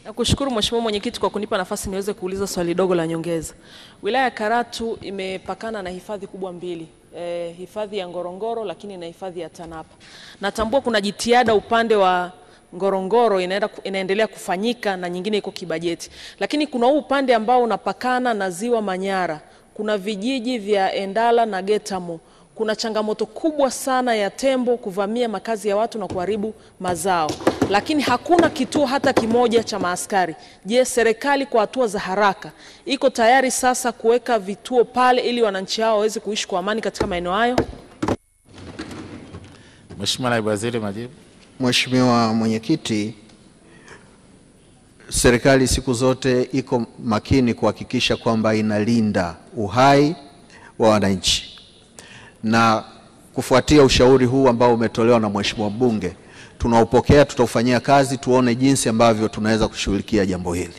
Nakushukuru Mheshimiwa Mwenyekiti kwa kunipa nafasi niweze kuuliza swali dogo la nyongeza. Wilaya ya Karatu imepakana na hifadhi kubwa mbili. Hifadhi ya Ngorongoro lakini na hifadhi ya Tanapa. Natambua kuna jitihada upande wa Ngorongoro inaendelea kufanyika na nyingine iko kibajeti. Lakini kuna huu upande ambao unapakana na Ziwa Manyara. Kuna vijiji vya Endala na Getamo. Kuna changamoto kubwa sana ya tembo kuvamia makazi ya watu na kuharibu mazao. Lakini hakuna kituo hata kimoja cha maaskari. Je, serikali kwa hatua za haraka iko tayari sasa kuweka vituo pale ili wananchi hao waweze kuishi kwa amani katika maeneo hayo? Mheshimiwa Naibu Waziri, majibu. Mheshimiwa Mwenyekiti, serikali siku zote iko makini kuhakikisha kwamba inalinda uhai wa wananchi. Na kufuatia ushauri huu ambao umetolewa na Mheshimiwa Mbunge, tunaupokea, tutaufanyia kazi, tuone jinsi ambavyo tunaweza kushughulikia jambo hili.